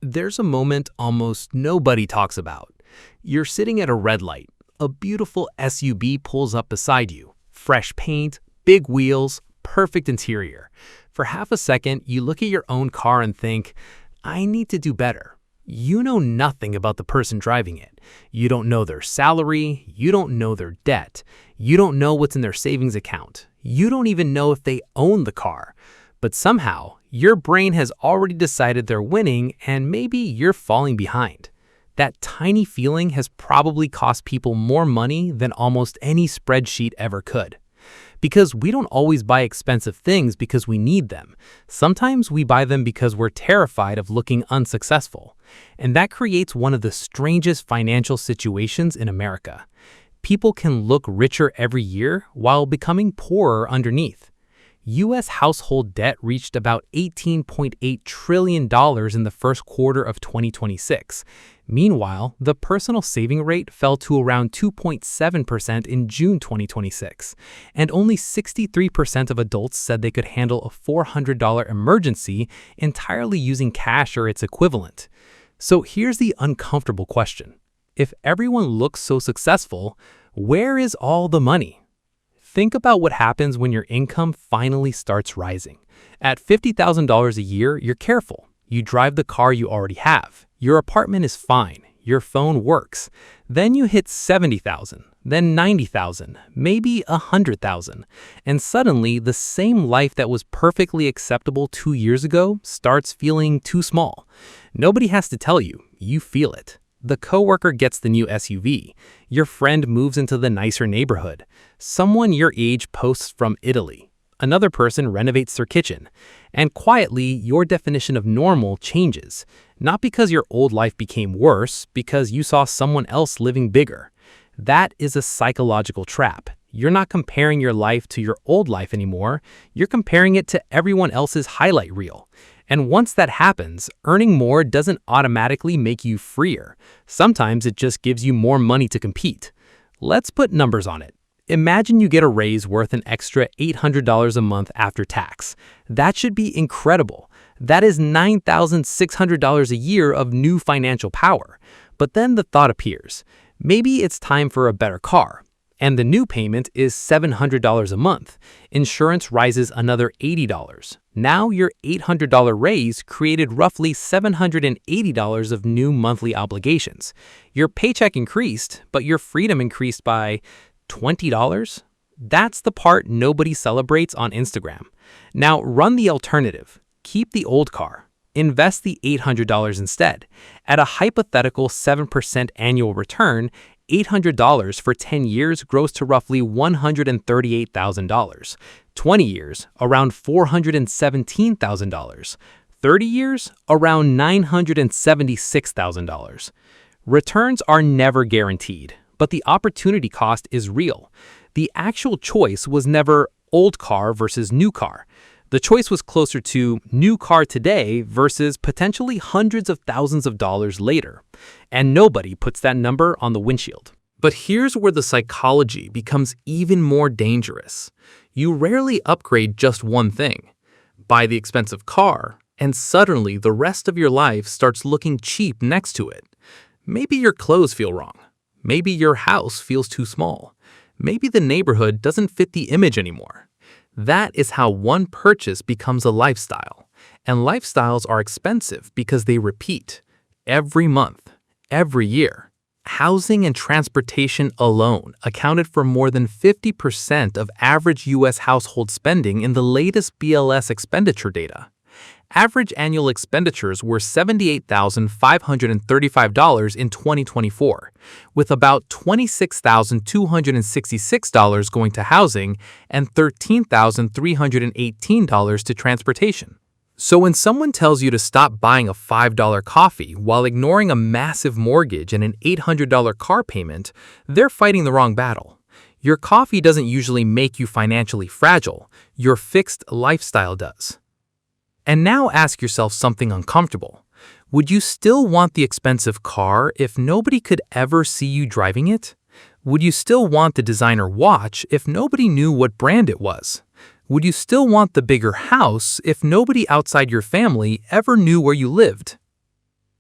There's a moment almost nobody talks about. You're sitting at a red light. A beautiful SUV pulls up beside you. Fresh paint, big wheels, perfect interior. For half a second, you look at your own car and think, I need to do better. You know nothing about the person driving it. You don't know their salary. You don't know their debt. You don't know what's in their savings account. You don't even know if they own the car. But somehow, your brain has already decided they're winning and maybe you're falling behind. That tiny feeling has probably cost people more money than almost any spreadsheet ever could. Because we don't always buy expensive things because we need them. Sometimes we buy them because we're terrified of looking unsuccessful. And that creates one of the strangest financial situations in America. People can look richer every year while becoming poorer underneath. U.S. household debt reached about $18.8 trillion in the first quarter of 2026. Meanwhile, the personal saving rate fell to around 2.7% in June 2026, and only 63% of adults said they could handle a $400 emergency entirely using cash or its equivalent. So here's the uncomfortable question. If everyone looks so successful, where is all the money? Think about what happens when your income finally starts rising. At $50,000 a year, you're careful. You drive the car you already have. Your apartment is fine. Your phone works. Then you hit $70,000, then $90,000, maybe $100,000. And suddenly, the same life that was perfectly acceptable 2 years ago starts feeling too small. Nobody has to tell you. You feel it. The coworker gets the new SUV. Your friend moves into the nicer neighborhood. Someone your age posts from Italy. Another person renovates their kitchen. And quietly, your definition of normal changes. Not because your old life became worse, because you saw someone else living bigger. That is a psychological trap. You're not comparing your life to your old life anymore. You're comparing it to everyone else's highlight reel. And once that happens, earning more doesn't automatically make you freer. Sometimes it just gives you more money to compete. Let's put numbers on it. Imagine you get a raise worth an extra $800 a month after tax. That should be incredible. That is $9,600 a year of new financial power. But then the thought appears, maybe it's time for a better car. And the new payment is $700 a month. Insurance rises another $80. Now your $800 raise created roughly $780 of new monthly obligations. Your paycheck increased, but your freedom increased by $20? That's the part nobody celebrates on Instagram. Now run the alternative. Keep the old car. Invest the $800 instead. At a hypothetical 7% annual return, $800 for 10 years grows to roughly $138,000. 20 years, around $417,000. 30 years, around $976,000. Returns are never guaranteed, but the opportunity cost is real. The actual choice was never old car versus new car. The choice was closer to new car today versus potentially hundreds of thousands of dollars later. And nobody puts that number on the windshield. But here's where the psychology becomes even more dangerous. You rarely upgrade just one thing. Buy the expensive car, and suddenly the rest of your life starts looking cheap next to it. Maybe your clothes feel wrong. Maybe your house feels too small. Maybe the neighborhood doesn't fit the image anymore. That is how one purchase becomes a lifestyle. And lifestyles are expensive because they repeat every month, every year. Housing and transportation alone accounted for more than 50% of average U.S. household spending in the latest BLS expenditure data. Average annual expenditures were $78,535 in 2024, with about $26,266 going to housing and $13,318 to transportation. So when someone tells you to stop buying a $5 coffee while ignoring a massive mortgage and an $800 car payment, they're fighting the wrong battle. Your coffee doesn't usually make you financially fragile. Your fixed lifestyle does. And now ask yourself something uncomfortable. Would you still want the expensive car if nobody could ever see you driving it? Would you still want the designer watch if nobody knew what brand it was? Would you still want the bigger house if nobody outside your family ever knew where you lived?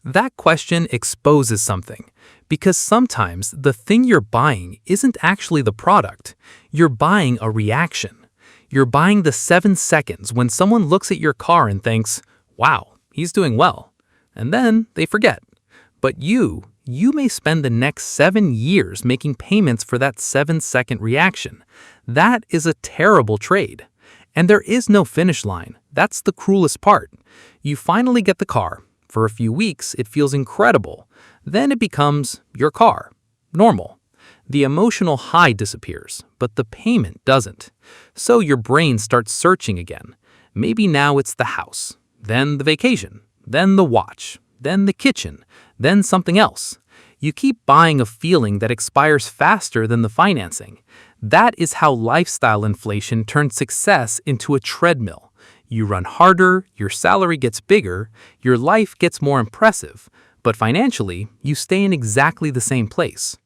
That question exposes something, because sometimes the thing you're buying isn't actually the product. You're buying a reaction. You're buying the 7 seconds when someone looks at your car and thinks, wow, he's doing well. And then they forget. But you may spend the next 7 years making payments for that 7-second reaction. That is a terrible trade. And there is no finish line. That's the cruelest part. You finally get the car. For a few weeks, it feels incredible. Then it becomes your car. Normal. The emotional high disappears, but the payment doesn't. So your brain starts searching again. Maybe now it's the house, then the vacation, then the watch, then the kitchen, then something else. You keep buying a feeling that expires faster than the financing. That is how lifestyle inflation turns success into a treadmill. You run harder, your salary gets bigger, your life gets more impressive, but financially, you stay in exactly the same place.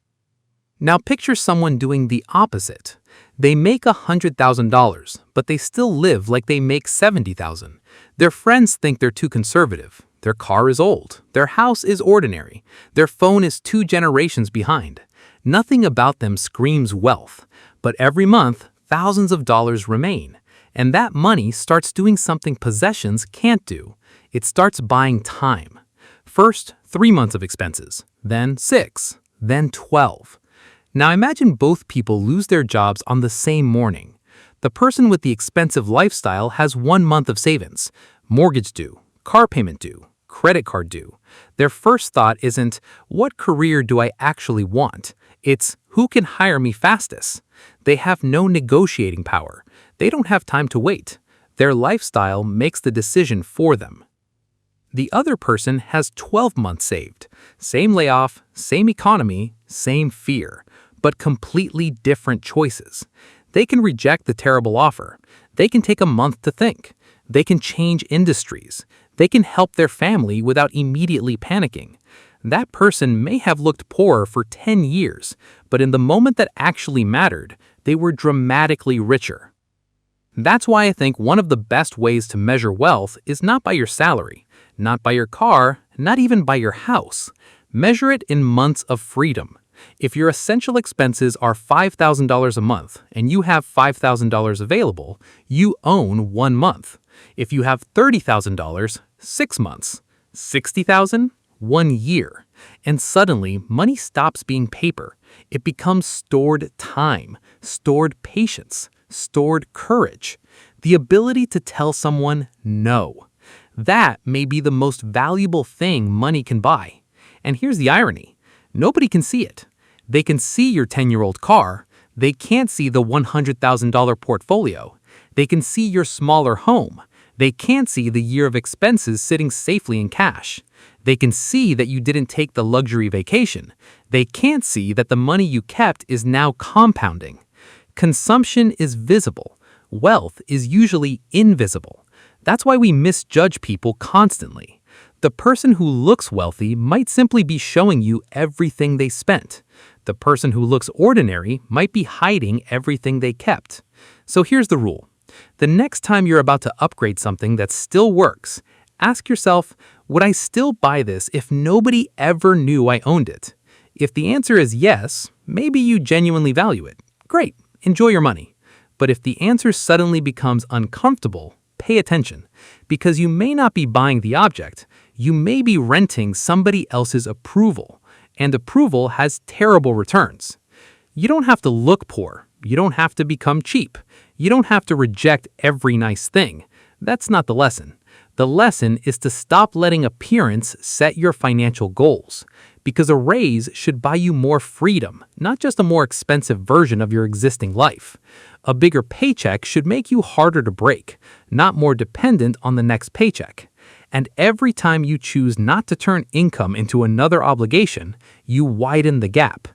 Now picture someone doing the opposite. They make $100,000, but they still live like they make $70,000. Their friends think they're too conservative. Their car is old. Their house is ordinary. Their phone is 2 generations behind. Nothing about them screams wealth, but every month, thousands of dollars remain. And that money starts doing something possessions can't do. It starts buying time. First, 3 months of expenses, then 6, then 12. Now imagine both people lose their jobs on the same morning. The person with the expensive lifestyle has 1 month of savings, mortgage due, car payment due, credit card due. Their first thought isn't, what career do I actually want? It's, who can hire me fastest? They have no negotiating power. They don't have time to wait. Their lifestyle makes the decision for them. The other person has 12 months saved. Same layoff, same economy, same fear, but completely different choices. They can reject the terrible offer. They can take a month to think. They can change industries. They can help their family without immediately panicking. That person may have looked poorer for 10 years, but in the moment that actually mattered, they were dramatically richer. That's why I think one of the best ways to measure wealth is not by your salary, not by your car, not even by your house. Measure it in months of freedom. If your essential expenses are $5,000 a month and you have $5,000 available, you own 1 month. If you have $30,000, 6 months. $60,000, 1 year. And suddenly, money stops being paper. It becomes stored time, stored patience, stored courage. The ability to tell someone no. That may be the most valuable thing money can buy. And here's the irony. Nobody can see it. They can see your 10-year-old car. They can't see the $100,000 portfolio. They can see your smaller home. They can't see the year of expenses sitting safely in cash. They can see that you didn't take the luxury vacation. They can't see that the money you kept is now compounding. Consumption is visible. Wealth is usually invisible. That's why we misjudge people constantly. The person who looks wealthy might simply be showing you everything they spent. The person who looks ordinary might be hiding everything they kept. So here's the rule. The next time you're about to upgrade something that still works, ask yourself, would I still buy this if nobody ever knew I owned it? If the answer is yes, maybe you genuinely value it. Great, enjoy your money. But if the answer suddenly becomes uncomfortable, pay attention, because you may not be buying the object, you may be renting somebody else's approval, and approval has terrible returns. You don't have to look poor. You don't have to become cheap. You don't have to reject every nice thing. That's not the lesson. The lesson is to stop letting appearance set your financial goals, because a raise should buy you more freedom, not just a more expensive version of your existing life. A bigger paycheck should make you harder to break, not more dependent on the next paycheck. And every time you choose not to turn income into another obligation, you widen the gap.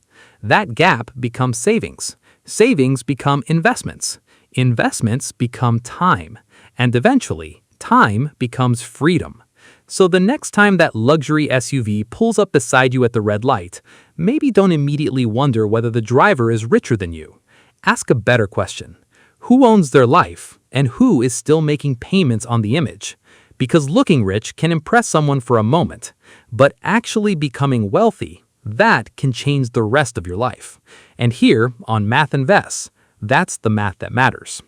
That gap becomes savings. Savings become investments. Investments become time. And eventually, time becomes freedom. So the next time that luxury SUV pulls up beside you at the red light, maybe don't immediately wonder whether the driver is richer than you. Ask a better question. Who owns their life, and who is still making payments on the image? Because looking rich can impress someone for a moment, but actually becoming wealthy, that can change the rest of your life. And here, on Math Invests, that's the math that matters.